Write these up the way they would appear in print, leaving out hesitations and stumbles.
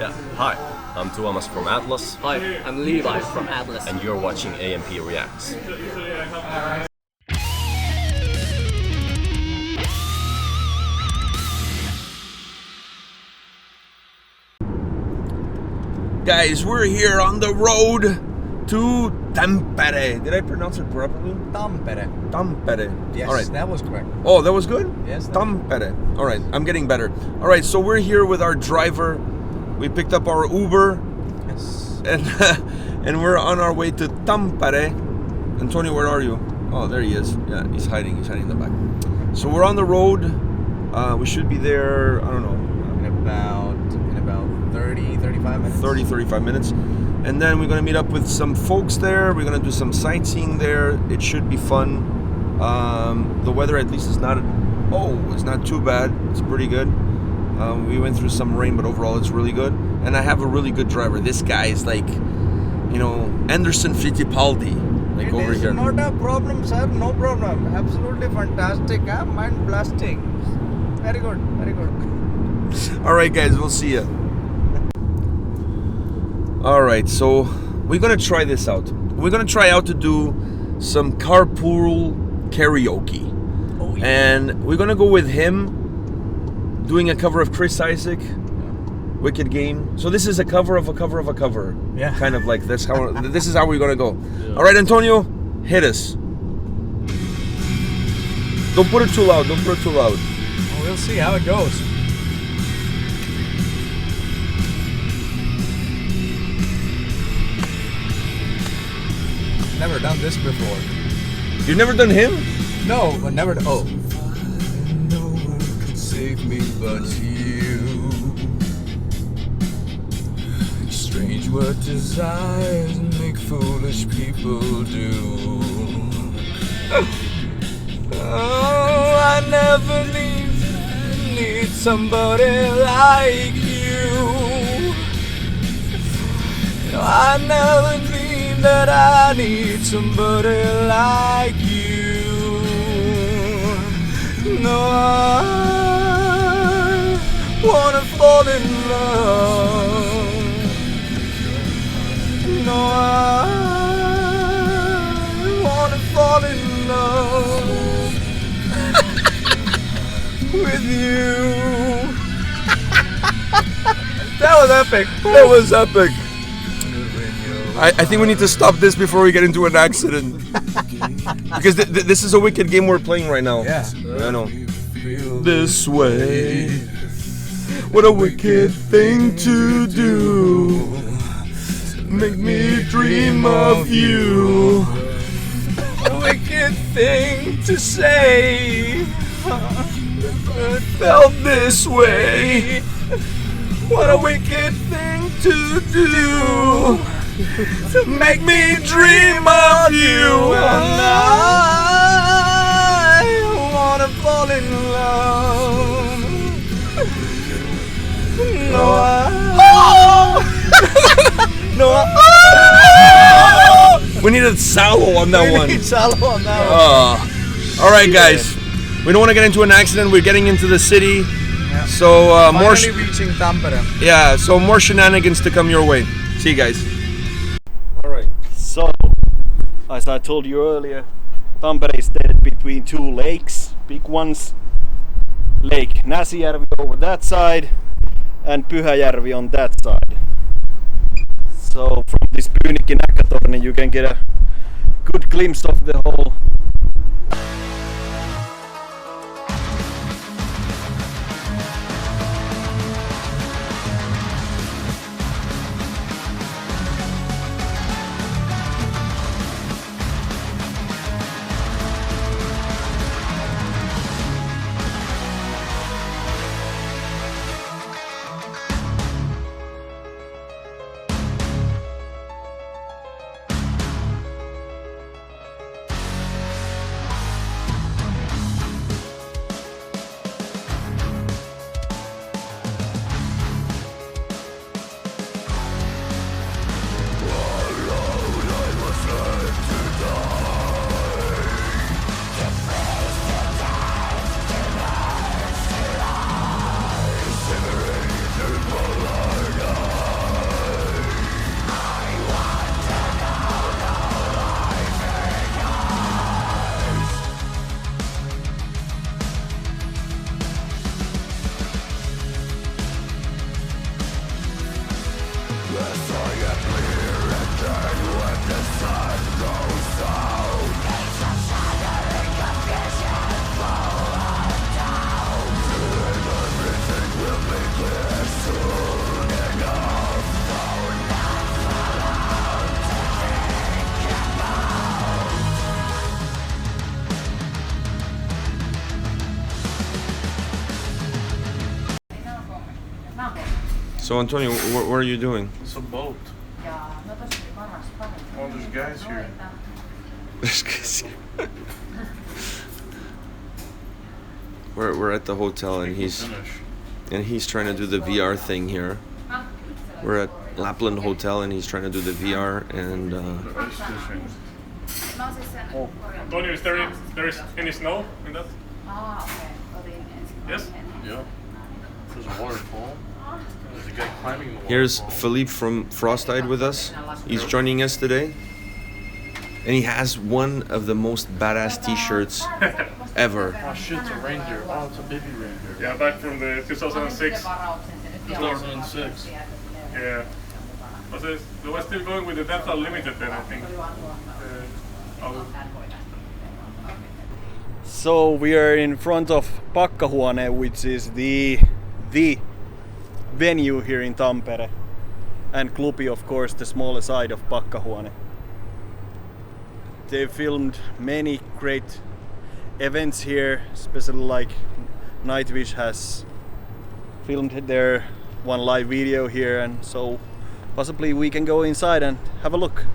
Yeah. Hi, I'm Tuomas from Atlas. Hi, I'm Levi from Atlas. And you're watching A&P-REACTS. Guys, we're here on the road to Tampere. Did I pronounce it properly? Tampere. Tampere. Yes, all right. That was correct. Oh, that was good? Yes. Tampere. All right, I'm getting better. All right, so we're here with our driver. We picked up our Uber. Yes. And we're on our way to Tampere. Antonio, where are you? Oh, there he is. Yeah, he's hiding. He's hiding in the back. So we're on the road. We should be there, I don't know. In about 30, 35 minutes. 30, 35 minutes. And then we're going to meet up with some folks there. We're going to do some sightseeing there. It should be fun. The weather at least is not too bad. It's pretty good. We went through some rain, but overall it's really good. And I have a really good driver. This guy is like, you know, Anderson Fittipaldi. Like It over is here. not a problem, sir. No problem. Absolutely fantastic. I'm mind blasting. Very good. Very good. All right, guys. We'll see you. All right, so we're gonna try this out. We're gonna try out to do some carpool karaoke. Oh, yeah. And we're gonna go with him doing a cover of Chris Isaak, Wicked Game. So this is a cover of a cover of a cover. Yeah. Kind of like this. This is how we're gonna go. Yeah. All right, Antonio, hit us. Don't put it too loud. Don't put it too loud. Well, we'll see how it goes. Never done this before. You've never done him? No, but never. Oh. No one could save me but you. Strange what desires make foolish people do. Oh, I never need somebody like you. No, I never mean that I need somebody like you. No, I wanna fall in love. No, I wanna fall in love with you. That was epic. That was epic. I think we need to stop this before we get into an accident. Because this is a wicked game we're playing right now. Yeah. I know. This way. What a wicked thing to do. Make me dream of you. A wicked thing to say. It felt this way. What a wicked thing to do. To make me dream of you. And I wanna fall in love. No, no, We needed Salo on that one. We need Salo on that one. All right, guys. We don't want to get into an accident. We're getting into the city. Yeah. So Finally reaching Tampere. Yeah, so more shenanigans to come your way. See you guys. Alright, so as I told you earlier, Tampere is divided between two lakes, big ones. Lake Näsijärvi over that side and Pyhäjärvi on that side. So from this Pyynikki Näkkätorni you can get a good glimpse of the whole So Antonio, what are you doing? It's a boat. Oh, there's guys here. We're at the hotel and he's trying to do the VR thing here. We're at Lapland Hotel and he's trying to do the VR and Ice fishing. Oh, Antonio, is there any snow in that? Yes? Yeah. There's a waterfall. There's a guy climbing the waterfall. here's Philippe from Frostide with us. He's joining us today. And he has one of the most badass t-shirts ever. Oh shit, it's a reindeer. Oh, it's a baby reindeer. Yeah, back from the 2006. 2006. Yeah. But they were still going with the Delta Limited then, I think. So we are in front of Pakkahuone, which is the venue here in Tampere, and Klubi, of course, the smaller side of Pakkahuone. They filmed many great events here, especially like Nightwish has filmed their one live video here, and so possibly we can go inside and have a look.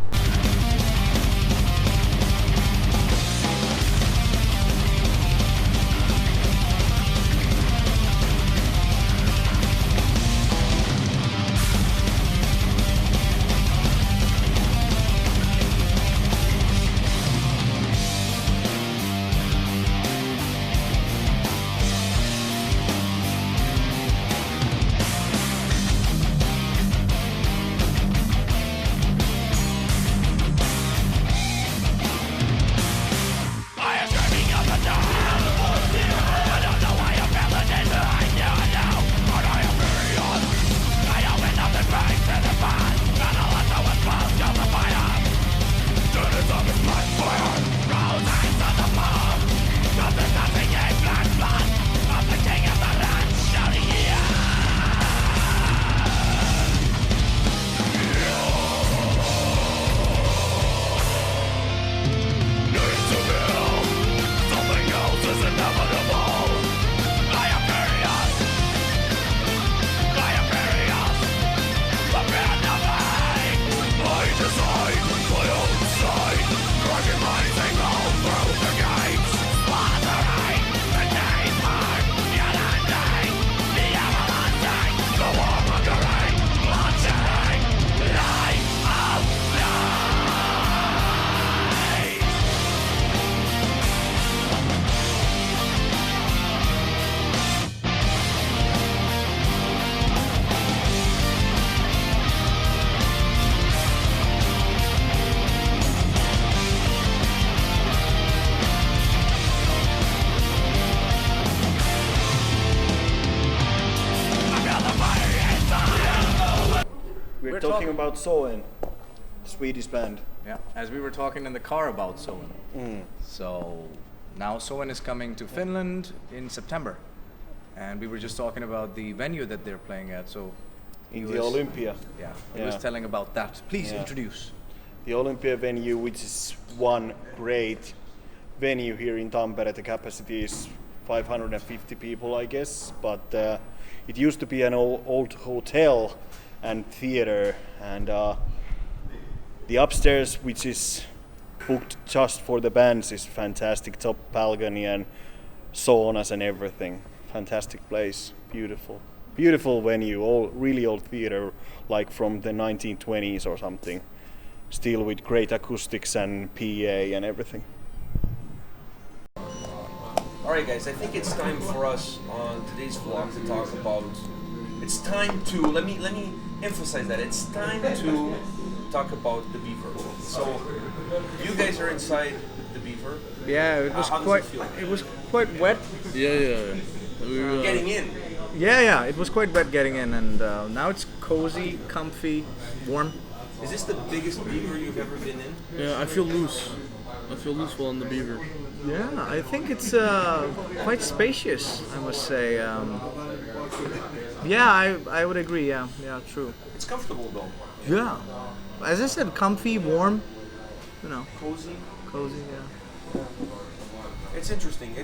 We're talking about Soen, Swedish band. Yeah, as we were talking in the car about Soen. So now Soen is coming to Finland in September. And we were just talking about the venue that they're playing at. So In the Olympia. Yeah, he was telling about that. Please introduce. The Olympia venue, which is one great venue here in Tampere. The capacity is 550 people, I guess, but it used to be an old hotel and theater, and the upstairs, which is booked just for the bands, is fantastic. Top balcony and saunas and everything. Fantastic place, beautiful venue, really old theater, like from the 1920s or something, still with great acoustics and PA and everything. Alright guys, I think it's time for us on today's vlog to talk about, it's time to, let me emphasize that, it's time to talk about the beaver. So, you guys are inside the beaver. Yeah, it was How does quite. it feel? It was quite wet. Yeah. Getting in. Yeah, it was quite wet getting in, and now it's cozy, comfy, warm. Is this the biggest beaver you've ever been in? Yeah, I feel loose. I feel loose while in the beaver. Yeah, I think it's quite spacious, I must say. Yeah, I would agree. Yeah, true. It's comfortable though. Yeah, as I said, comfy, warm. You know, Cozy. yeah. It's interesting.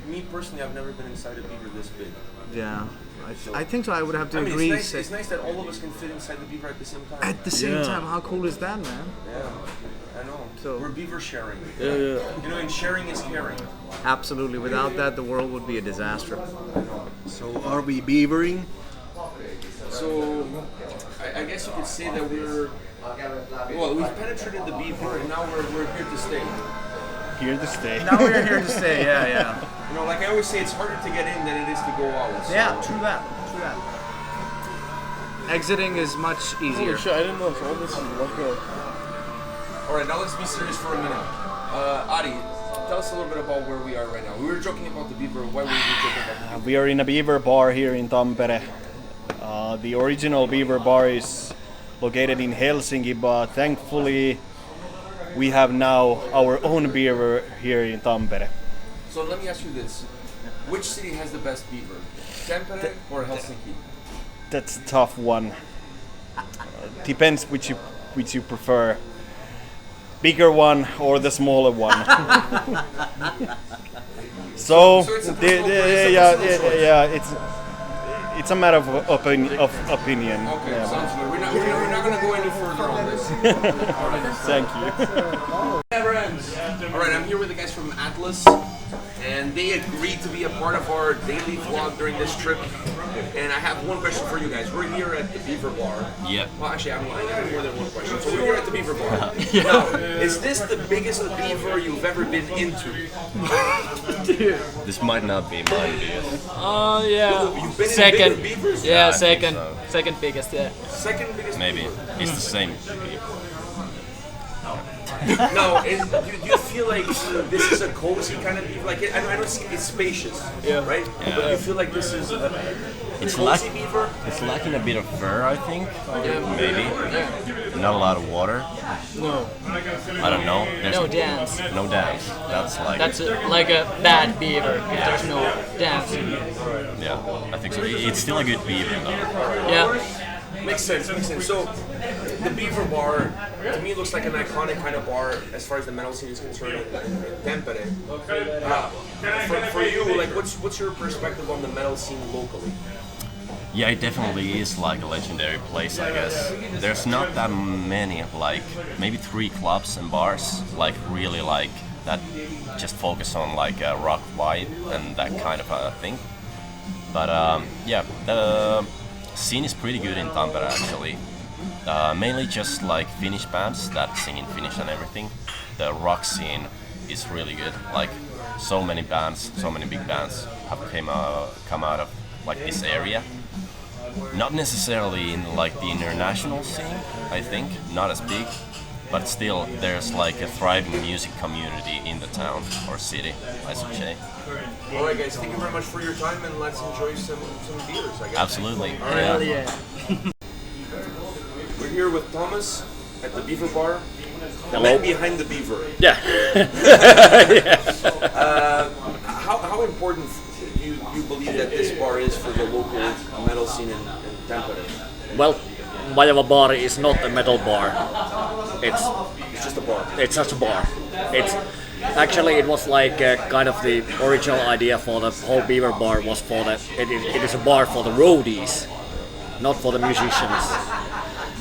Me personally, I've never been inside a beaver this big. Yeah, I think so. I would have to I mean, agree. it's nice that all of us can fit inside the beaver at the same time. At the same Yeah. time, how cool is that, man? Yeah, I know. So- We're beaver sharing. Yeah. You know, and sharing is caring. Absolutely. Without that, the world would be a disaster. So are we beavering? So, I guess you could say that we've penetrated the beaver, and now we're here to stay. Here to stay. Now we're here to stay. Yeah. You know, like I always say, it's harder to get in than it is to go out. So. Yeah, true that. Exiting is much easier. Holy shit, I didn't know all this is like a... Alright, now let's be serious for a minute. Adi, tell us a little bit about where we are right now. We were joking about the beaver. Why were we joking about the beaver? We are in a beaver bar here in Tampere. The original beaver bar is located in Helsinki, but thankfully we have now our own beaver here in Tampere. So let me ask you this. Which city has the best beaver? Tampere or Helsinki? That's a tough one. Depends which you prefer. Bigger one or the smaller one. So it's a it's a matter of opinion. Okay, Yeah. sounds good. We're not going to go any further on this. Thank you. Never ends. Alright, I'm here with the guys from Atlas, and they agreed to be a part of our daily vlog during this trip. And I have one question for you guys. We're here at the Beaver Bar. Yep. Well, actually, I have more than one question. So we're here at the Beaver Bar. Now, is this the biggest beaver you've ever been into? This might not be mine, dude. Yeah. You've been Second. in bigger beavers? Yeah, I think second. so. Second biggest, yeah. Second biggest Maybe. beaver? It's the same. No, do you feel like this is a cozy kind of beaver? Like, I know it's spacious, right? Yeah. But you feel like this is a It's cozy beaver? It's lacking a bit of fur, I think. Maybe. Not a lot of water. No. I don't know. There's No dance. No dance. That's like. That's like a bad beaver if there's no dance. Yeah, I think so. It's still a good beaver though. Yeah. Makes sense. So, the Beaver Bar, to me, looks like an iconic kind of bar as far as the metal scene is concerned in Tampere. For you, like, what's your perspective on the metal scene locally? Yeah, it definitely is like a legendary place, I guess. There's not that many, like maybe 3 clubs and bars, like really like that just focus on like rock vibe and that kind of a thing. But yeah, the scene is pretty good in Tampere actually. Mainly just like Finnish bands that sing in Finnish and everything. The rock scene is really good. Like so many bands, so many big bands have come out of like this area. Not necessarily in like the international scene, I think, not as big, but still there's like a thriving music community in the town or city, I should say. Alright guys, thank you very much for your time and let's enjoy some beers, I guess. Absolutely. Hell yeah. We're here with Thomas at the Beaver Bar. The man behind the beaver. Yeah. How important do you believe that this bar is for the local metal scene in Tampere? Well, Vajava Bar is not a metal bar. It's just a bar. It's just a bar. It's actually it was like kind of the original idea for the whole Beaver Bar was for the it is a bar for the roadies, not for the musicians.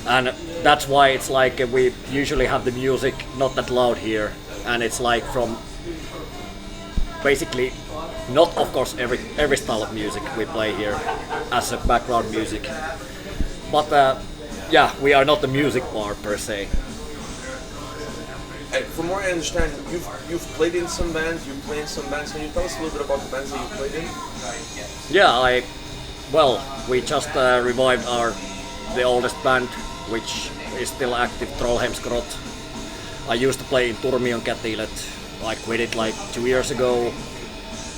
And that's why it's like we usually have the music not that loud here, and it's like from basically not of course every style of music we play here as a background music, but yeah, we are not the music bar per se. From what I understand, you've played in some bands, you play in some bands. Can you tell us a little bit about the bands that you played in? Yeah, we just revived the oldest band, which is still active, Trollheimsgrot. I used to play in Turmion Kätilöt. I quit it like 2 years ago.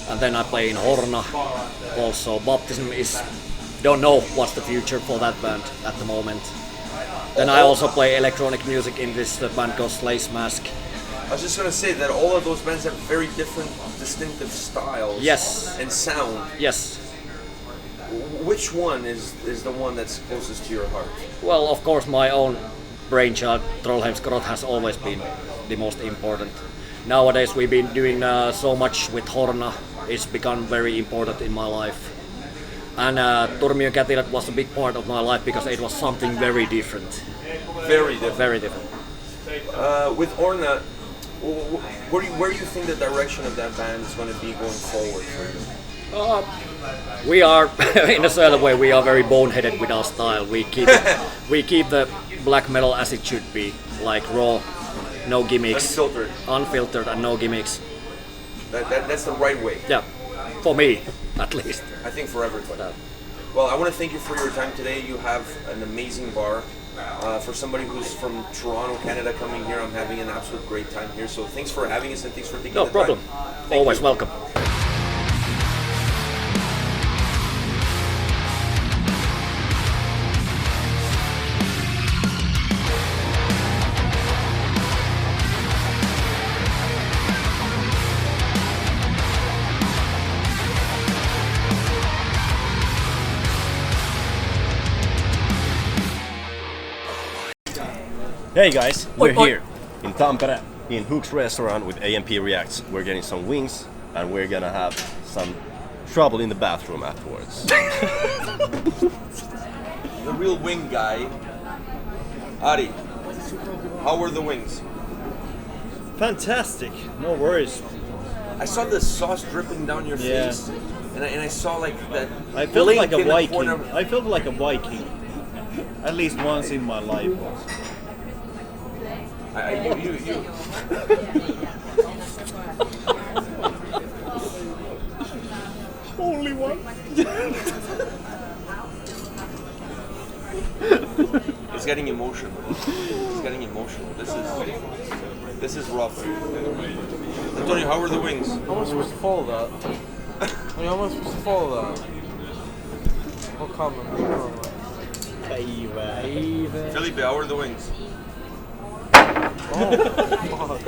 and then I play in Horna. Also, Baptism is don't know what's the future for that band at the moment. Then I also play electronic music in this band called Slay's Mask. I was just gonna say that all of those bands have very different, distinctive styles. Yes. And sound. Yes. Which one is the one that's closest to your heart? Well, of course, my own brainchild, Trollheim's Grot, has always been the most important. Nowadays, we've been doing so much with Horna. It's become very important in my life. And Turmion Kätilät was a big part of my life because it was something very different. Very different. Very different. With Horna, where do you think the direction of that band is going to be going forward for you? We are, in a certain way, we are very boneheaded with our style. We keep the black metal as it should be, like raw, no gimmicks, unfiltered and no gimmicks. That's the right way. Yeah, for me, at least. I think for everybody. Well, I want to thank you for your time today. You have an amazing bar. For somebody who's from Toronto, Canada, coming here, I'm having an absolute great time here. So thanks for having us and thanks for taking the time. No problem. Always welcome. Hey guys, we're here in Tampere in Hook's restaurant with A&P-REACTS. We're getting some wings and we're gonna have some trouble in the bathroom afterwards. The real wing guy. Ari, how were the wings? Fantastic, no worries. I saw the sauce dripping down your face, and I saw like that. I felt like a Viking. I felt like a Viking, at least once in my life. You. Only one. It's getting emotional. It's getting emotional. This is rough. Antonio, how were the wings? How am I supposed to follow that? How am I supposed to follow that? What comment? Felipe, how were the wings? Oh, fuck.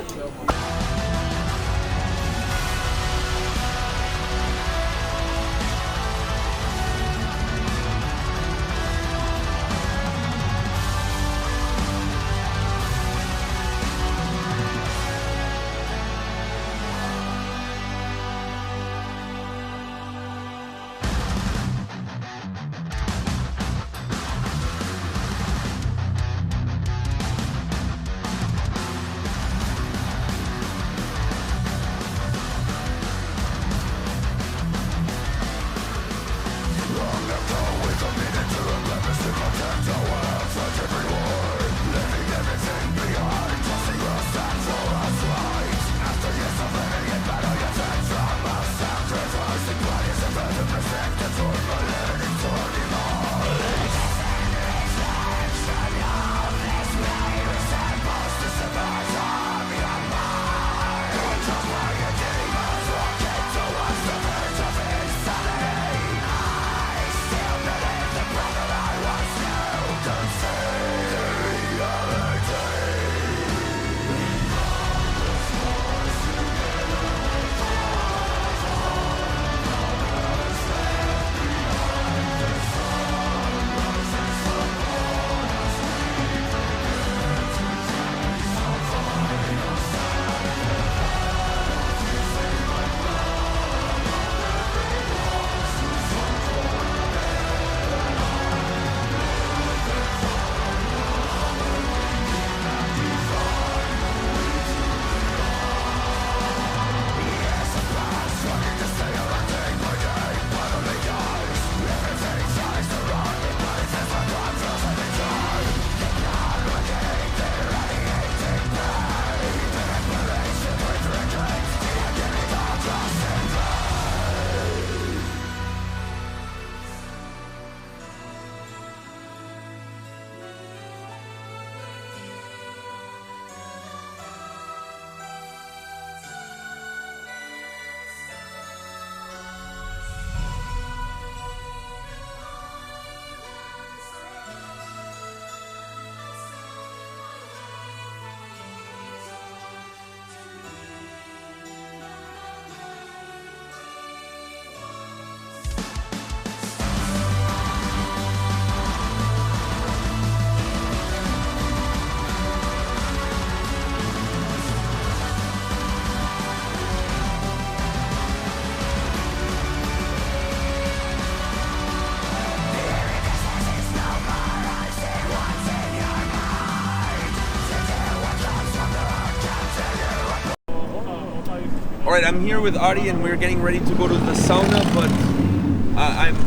right, I'm here with Adi, and we're getting ready to go to the sauna, but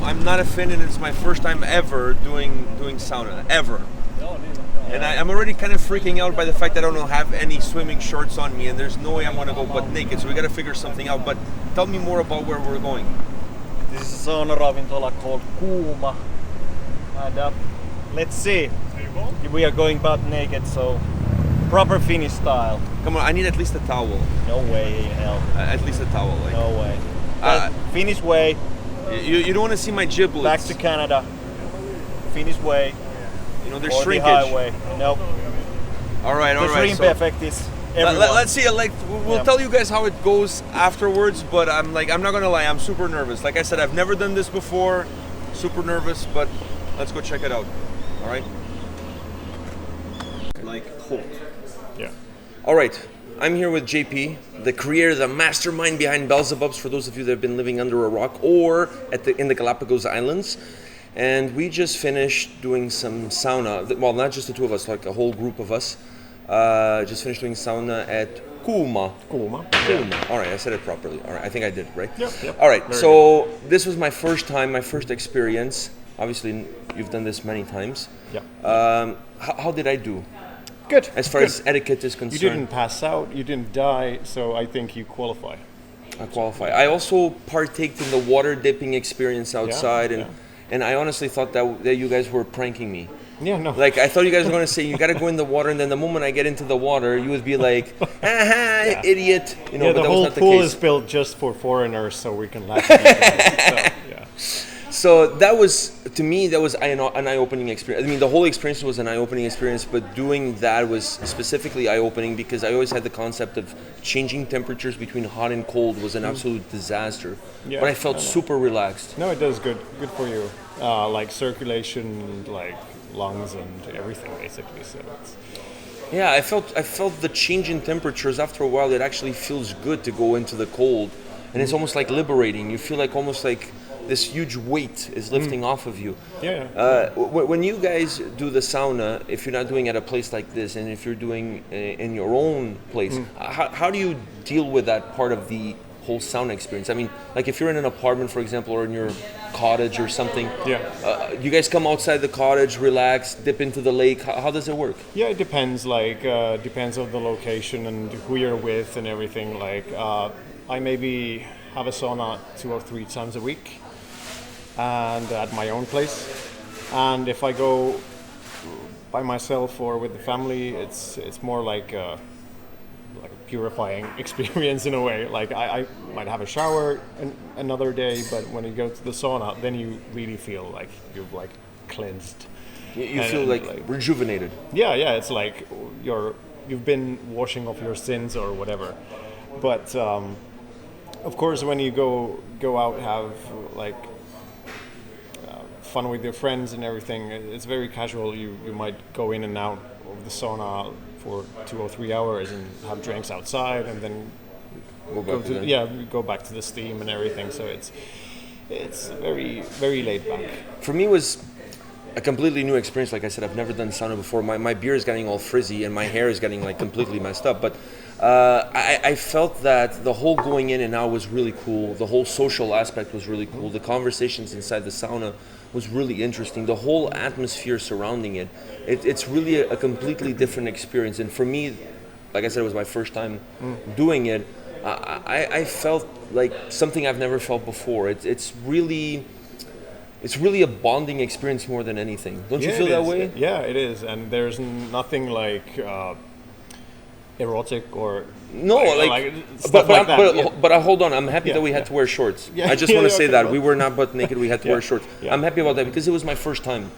I'm not a Finn, and it's my first time ever doing sauna, ever. And I'm already kind of freaking out by the fact that I don't have any swimming shorts on me, and there's no way I'm gonna go butt naked, so we gotta figure something out. But tell me more about where we're going. This is a sauna ravintola called Kuuma. And let's see. We are going butt naked, so proper Finnish style. Come on, I need at least a towel. No way in hell. At least a towel. Like. No way. Finnish way. You don't want to see my giblets. Back to Canada. Finnish way. You know, there's or shrinkage. The highway. Nope. All right. The shrimp effect is everyone. Let's see. Like, we'll tell you guys how it goes afterwards. But I'm not gonna lie. I'm super nervous. Like I said, I've never done this before. Super nervous. But let's go check it out. All right. Like hold. Yeah. All right. I'm here with JP, the creator, the mastermind behind Beelzebubs, for those of you that have been living under a rock or in the Galapagos Islands. And we just finished doing some sauna. Well, not just the two of us, like a whole group of us. Just finished doing sauna at Kuuma. Kuuma. All right, I said it properly. All right, I think I did, right? Yep. All right, Very so this was my first time, my first experience. Obviously, you've done this many times. Yeah. How did I do? Good. As far as etiquette is concerned. You didn't pass out, you didn't die, so I think you qualify. I qualify. I also partaked in the water dipping experience outside, and I honestly thought that you guys were pranking me. Yeah, no. Like, I thought you guys were going to say, you got to go in the water, and then the moment I get into the water, you would be like, aha, idiot. You know, yeah, but the that whole was not pool the case. is built just for foreigners, so we can laugh at each other. So that was, to me, that was an eye-opening experience. I mean, the whole experience was an eye-opening experience, but doing that was specifically eye-opening because I always had the concept of changing temperatures between hot and cold was an absolute disaster. Yeah, but I felt super relaxed. No, it does good for you. Like circulation, like lungs and everything, basically. So it's... Yeah, I felt the change in temperatures. After a while, it actually feels good to go into the cold, and it's almost like liberating. You feel like almost like this huge weight is lifting off of you. Yeah. When you guys do the sauna, if you're not doing at a place like this, and if you're doing in your own place, how do you deal with that part of the whole sauna experience? I mean, like if you're in an apartment, for example, or in your cottage or something, you guys come outside the cottage, relax, dip into the lake. How does it work? Yeah, it depends. Like depends on the location and who you're with and everything. Like I maybe have a sauna 2 or 3 times a week, and at my own place. And if I go by myself or with the family, it's more like a purifying experience in a way. Like I might have a shower another day, but when you go to the sauna, then you really feel like you've like cleansed. You feel like rejuvenated. Yeah, it's like you've been washing off your sins or whatever. But of course, when you go out, have like fun with your friends and everything, it's very casual. You might go in and out of the sauna for 2 or 3 hours and have drinks outside, and then go back to the steam and everything. So it's very, very laid back. For me, it was a completely new experience. Like I said, I've never done sauna before. My beard is getting all frizzy and my hair is getting like completely messed up. But I felt that the whole going in and out was really cool. The whole social aspect was really cool. The conversations inside the sauna was really interesting. The whole atmosphere surrounding it's really a completely different experience. And for me, like I said, it was my first time doing it. I felt like something I've never felt before. It's really a bonding experience more than anything. Don't you feel that way? Yeah, it is. And there's nothing like erotic or but hold on, I'm happy that we had to wear shorts. I just want to say that we were not butt naked, we had to wear shorts. I'm happy about that because it was my first time.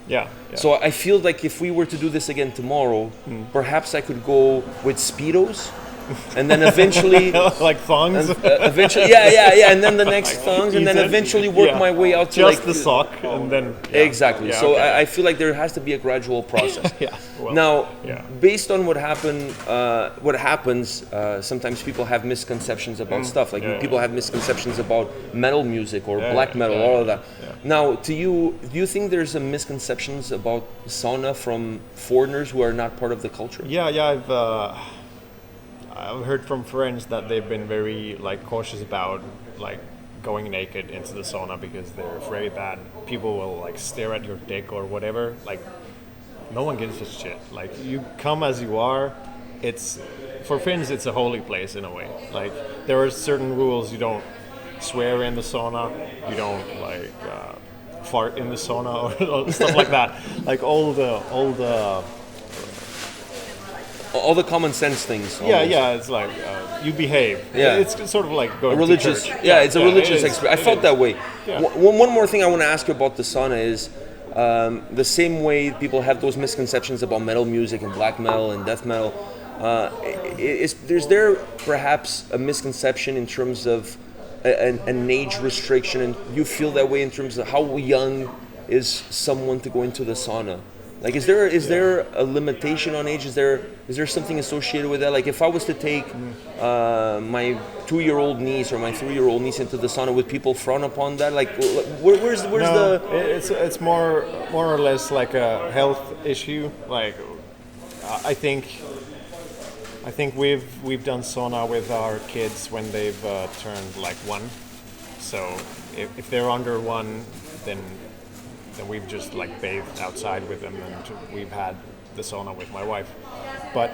So I feel like if we were to do this again tomorrow, perhaps I could go with Speedos, and then eventually like thongs, eventually and then the next thongs, and then eventually work my way out to just like the sock, and then exactly. So I feel like there has to be a gradual process. Based on what happens, sometimes people have misconceptions about stuff. Like people have misconceptions about metal music or black metal, all of that. Now, do you think there's a misconceptions about sauna from foreigners who are not part of the culture? I've heard from friends that they've been very like cautious about like going naked into the sauna because they're afraid that people will like stare at your dick or whatever. Like, no one gives a shit. Like, you come as you are. It's for Finns, it's a holy place in a way. Like, there are certain rules. You don't swear in the sauna. You don't like fart in the sauna or stuff like that. Like all the common sense things. Yeah, it's like you behave. Yeah, it's sort of like going a religious. to church. It's a religious experience. I felt that way. Yeah. One more thing I want to ask you about the sauna is the same way people have those misconceptions about metal music and black metal and death metal. Is there perhaps a misconception in terms of an age restriction, and you feel that way in terms of how young is someone to go into the sauna? Like, is there a limitation on age? Is there something associated with that? Like, if I was to take my 2-year-old niece or my 3-year-old niece into the sauna, would people frown upon that? Like, where's no, the? It's more or less like a health issue. Like, I think we've done sauna with our kids when they've turned like 1. So if they're under 1, then we've just like bathed outside with them, and we've had the sauna with my wife. But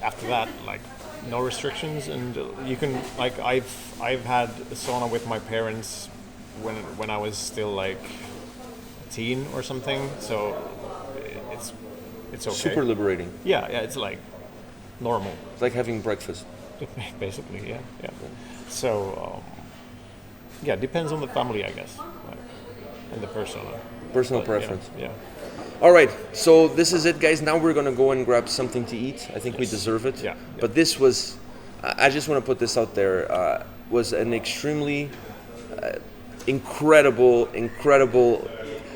after that, like, no restrictions, and you can like I've had a sauna with my parents when I was still like a teen or something. So it's okay. Super liberating. Yeah, it's like normal. It's like having breakfast. Basically, yeah. So yeah, depends on the family, I guess. And the personal preference. Yeah. All right, so this is it, guys. Now we're gonna go and grab something to eat. I think we deserve it. Yeah. But this was, I just want to put this out there, was an extremely incredible.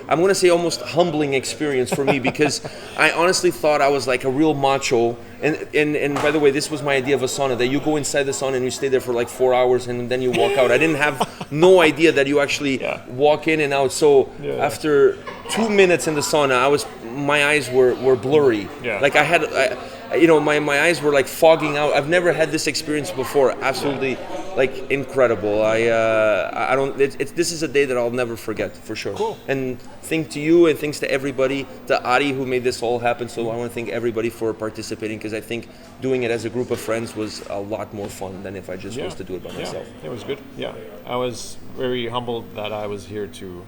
I'm going to say almost humbling experience for me, because I honestly thought I was like a real macho. And by the way, this was my idea of a sauna, that you go inside the sauna and you stay there for like 4 hours and then you walk out. I didn't have no idea that you actually walk in and out. So after 2 minutes in the sauna, my eyes were blurry. Yeah. Like my eyes were like fogging out. I've never had this experience before. Absolutely, like, incredible. I don't. This is a day that I'll never forget, for sure. Cool. And thanks to you, and thanks to everybody, to Ari, who made this all happen. So I want to thank everybody for participating, because I think doing it as a group of friends was a lot more fun than if I just was to do it by myself. It was good. Yeah, I was very humbled that I was here to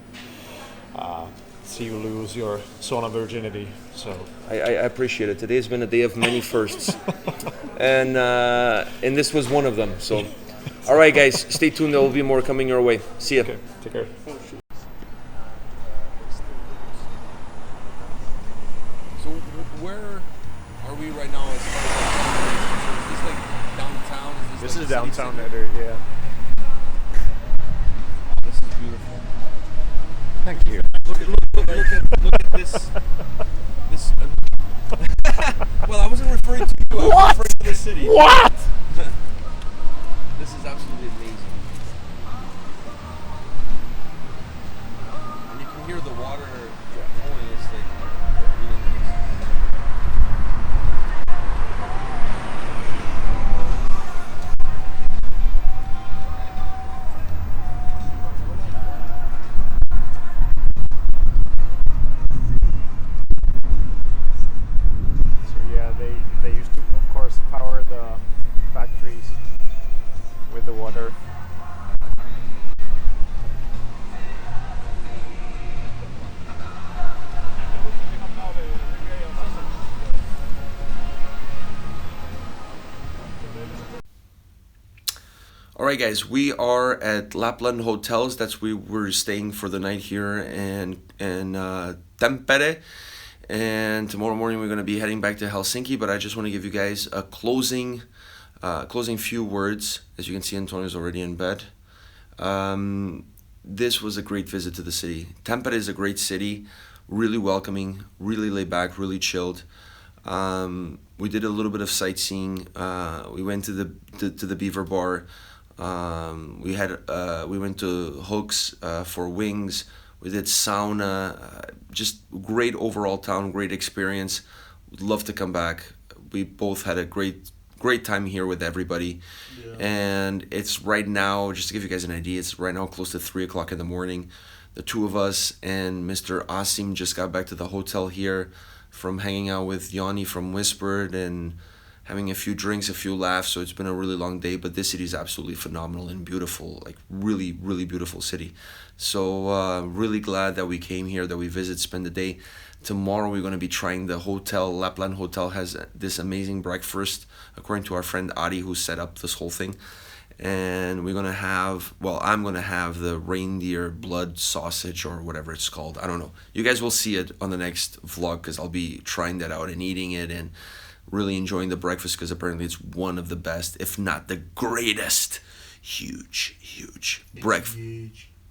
see you lose your sauna virginity. So I appreciate it. Today's been a day of many firsts, and this was one of them. So, all right, guys, stay tuned. There will be more coming your way. See ya. Okay, take care. So where are we right now? As far as is this like downtown? This like is downtown, center? yeah. This is beautiful. Thank you. Look at this. Well, I wasn't referring to you. I was referring to the city. What? This is absolutely amazing. And you can hear the water flowing. It's like really nice. They used to, of course, power the factories with the water. All right, guys, we are at Lapland Hotels. That's where we're staying for the night here in Tampere. And tomorrow morning we're going to be heading back to Helsinki. But I just want to give you guys a closing few words. As you can see, Antonio's already in bed. This was a great visit to the city. Tampere is a great city, really welcoming, really laid back, really chilled. We did a little bit of sightseeing. We went to the Beaver Bar. We went to Hooks for wings. We did sauna. Just great overall town, great experience. Would love to come back. we both had a great time here with everybody. And it's right now, just to give you guys an idea, it's right now close to 3 o'clock in the morning. The two of us and Mr. Asim just got back to the hotel here from hanging out with Yanni from Whispered and having a few drinks, a few laughs. So it's been a really long day, but this city is absolutely phenomenal and beautiful, like really, really beautiful city. So really glad that we came here, that we visit, spend the day. Tomorrow we're going to be trying the hotel. Lapland Hotel has this amazing breakfast, according to our friend Adi, who set up this whole thing. And we're going to have, well, I'm going to have the reindeer blood sausage or whatever it's called. I don't know. You guys will see it on the next vlog because I'll be trying that out and eating it and really enjoying the breakfast because apparently it's one of the best, if not the greatest. Huge breakfast.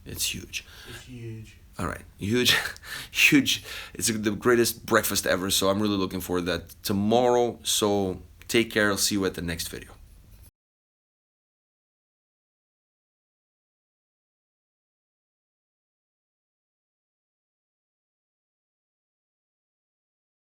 It's huge. It's huge. All right, huge. It's the greatest breakfast ever. So I'm really looking forward to that tomorrow. So take care. I'll see you at the next video.